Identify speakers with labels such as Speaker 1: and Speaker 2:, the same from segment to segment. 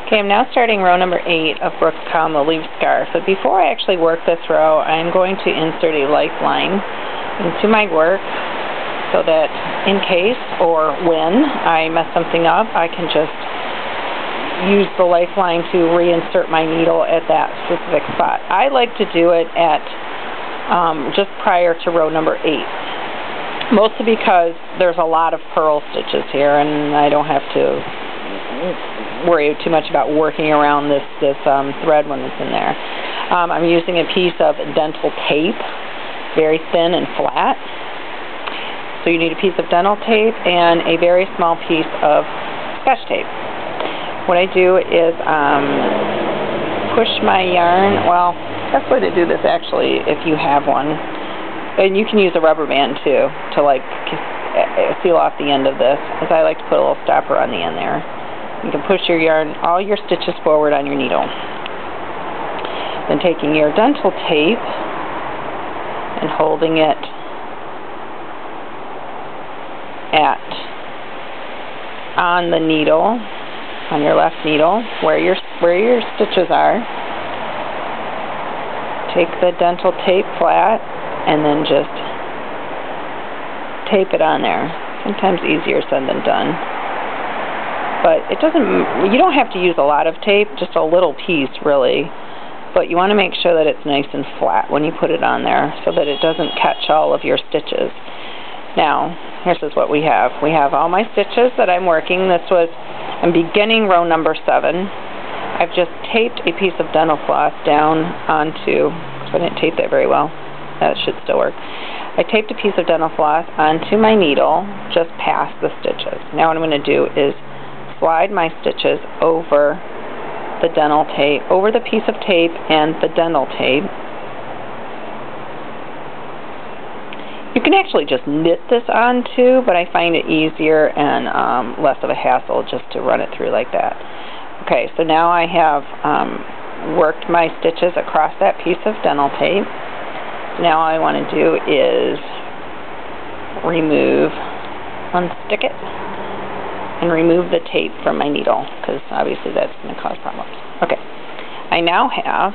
Speaker 1: Okay, I'm now starting row number 8 of Brooke's Combo Leaf Scarf. But before I actually work this row, I'm going to insert a lifeline into my work so that in case or when I mess something up, I can just use the lifeline to reinsert my needle at that specific spot. I like to do it at just prior to row number 8, mostly because there's a lot of purl stitches here and I don't have to worry too much about working around this thread when it's in there. I'm using a piece of dental tape, very thin and flat. So you need a piece of dental tape and a very small piece of Scotch tape. What I do is push my yarn. Well, best way to do this actually, if you have one, and you can use a rubber band too to like seal off the end of this, as I like to put a little stopper on the end there. You can push your yarn, all your stitches forward on your needle. Then taking your dental tape and holding it on the needle, on your left needle, where your stitches are. Take the dental tape flat and then just tape it on there. Sometimes easier said than done. But it doesn't, you don't have to use a lot of tape, just a little piece really. But you want to make sure that it's nice and flat when you put it on there so that it doesn't catch all of your stitches. Now, here's what we have. We have all my stitches that I'm working. I'm beginning row number 7. I've just taped a piece of dental floss down onto, because I didn't tape that very well. That should still work. I taped a piece of dental floss onto my needle, just past the stitches. Now what I'm going to do is slide my stitches over the dental tape, over the piece of tape and the dental tape. You can actually just knit this on too, but I find it easier and less of a hassle just to run it through like that. Okay, so now I have worked my stitches across that piece of dental tape. Now all I want to do is unstick it, and remove the tape from my needle, because obviously that's going to cause problems. Okay, I now have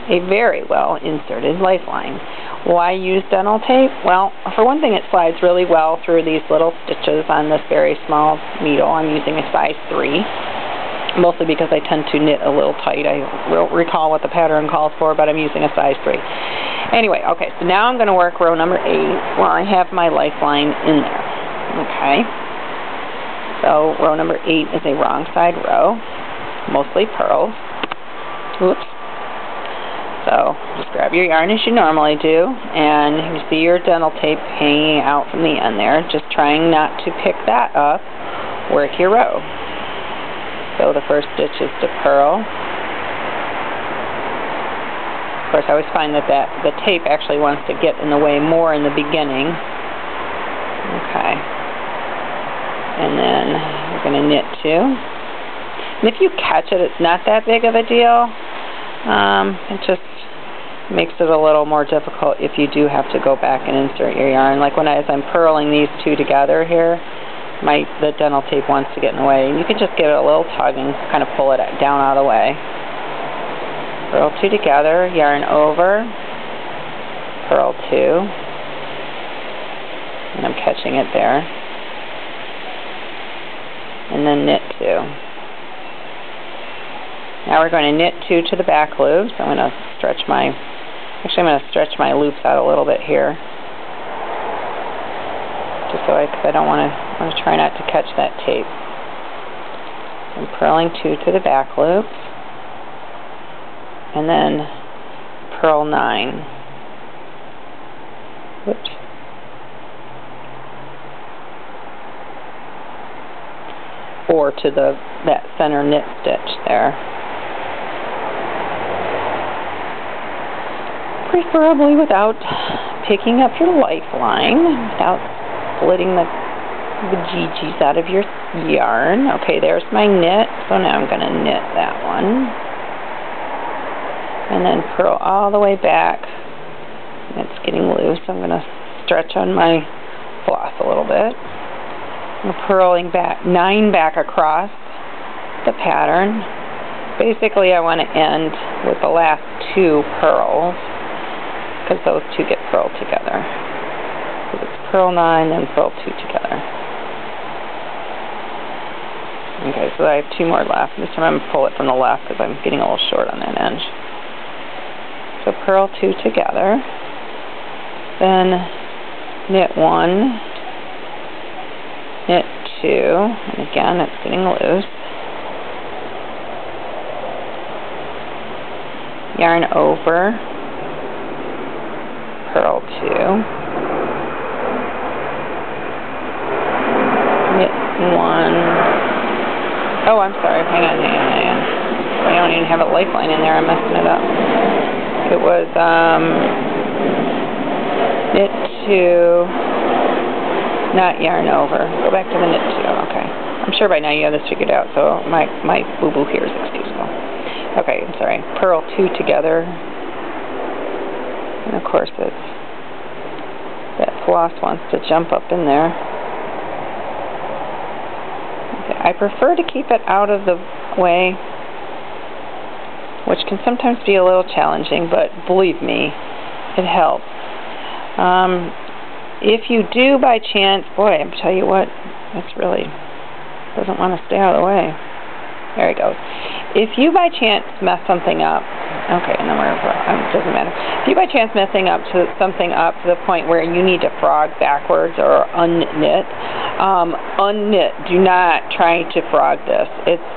Speaker 1: a very well inserted lifeline. Why use dental tape? Well, for one thing, it slides really well through these little stitches on this very small needle. I'm using a size 3, mostly because I tend to knit a little tight. I will recall what the pattern calls for, but I'm using a size 3. Anyway, okay, so now I'm going to work row number 8 while I have my lifeline in there. Okay. So row number 8 is a wrong side row, mostly pearls. Oops. So just grab your yarn as you normally do, and you see your dental tape hanging out from the end there. Just trying not to pick that up. Work your row. So the first stitch is to purl. Of course, I always find that the tape actually wants to get in the way more in the beginning. Okay. And then you're going to knit 2. And if you catch it, it's not that big of a deal. It just makes it a little more difficult if you do have to go back and insert your yarn. Like as I'm purling these 2 together here, the dental tape wants to get in the way. And you can just give it a little tug and kind of pull it down out of the way. Purl 2 together, yarn over, purl 2, and I'm catching it there. And then knit 2. Now we're going to knit 2 to the back loops. I'm going to stretch my loops out a little bit here, just so because I want to try not to catch that tape. I'm purling 2 to the back loops, and then purl 9. Whoops. Or to that center knit stitch there. Preferably without picking up your lifeline, without splitting the bejeebies out of your yarn. Okay, there's my knit, so now I'm going to knit that one. And then purl all the way back. It's getting loose. I'm going to stretch on my floss a little bit. I'm purling back 9 back across the pattern, basically I want to end with the last 2 pearls, because those 2 get purled together. So it's purl 9 and purl 2 together. Okay, so I have 2 more left. This time I'm going to pull it from the left because I'm getting a little short on that edge. So purl 2 together, then knit 1, knit 2, and again it's getting loose. Yarn over, purl 2, knit 1. Oh, I'm sorry. Hang on. I don't even have a lifeline in there. I'm messing it up. It was knit 2, not yarn over. Go back to the knit 2. Okay. I'm sure by now you have this figured out, so my boo-boo here is excusable. Okay, I'm sorry. Purl 2 together. And of course that floss wants to jump up in there. I prefer to keep it out of the way, which can sometimes be a little challenging, but believe me, it helps. If you do by chance, boy, I tell you what, that's really doesn't want to stay out of the way. There it goes. If you by chance mess something up, okay, no more, it doesn't matter. If you by chance mess something up to the point where you need to frog backwards or unknit, unknit. Do not try to frog this.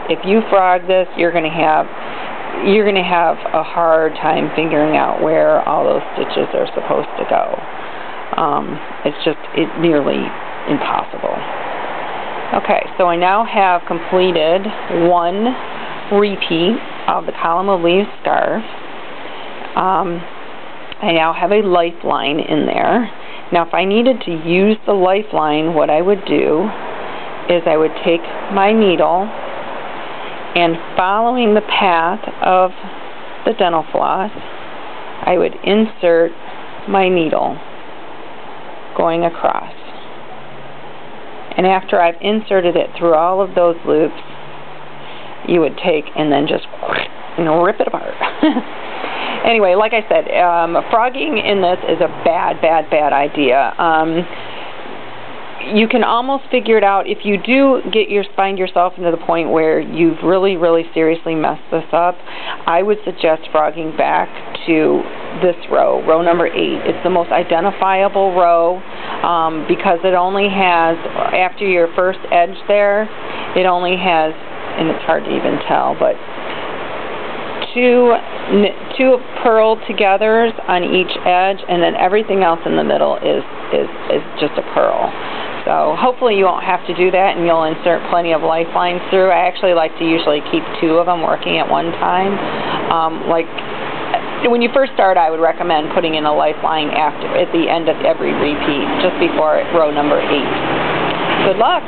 Speaker 1: If you frog this, you're going to have a hard time figuring out where all those stitches are supposed to go. It's nearly impossible. Okay, so I now have completed 1 repeat of the column of leaves scarf. I now have a lifeline in there. Now if I needed to use the lifeline, what I would do is I would take my needle and, following the path of the dental floss, I would insert my needle going across. And after I've inserted it through all of those loops, you would take and then just, rip it apart. Anyway, like I said, frogging in this is a bad idea. You can almost figure it out if you do find yourself into the point where you've really seriously messed this up. I would suggest frogging back to this row number 8. It's the most identifiable row because it only has, after your first edge there, it only has, and it's hard to even tell, but two purled togethers on each edge, and then everything else in the middle is just a purl. So hopefully you won't have to do that, and you'll insert plenty of lifelines through. I actually like to usually keep 2 of them working at one time. Like when you first start, I would recommend putting in a lifeline at the end of every repeat, just before row number 8. Good luck.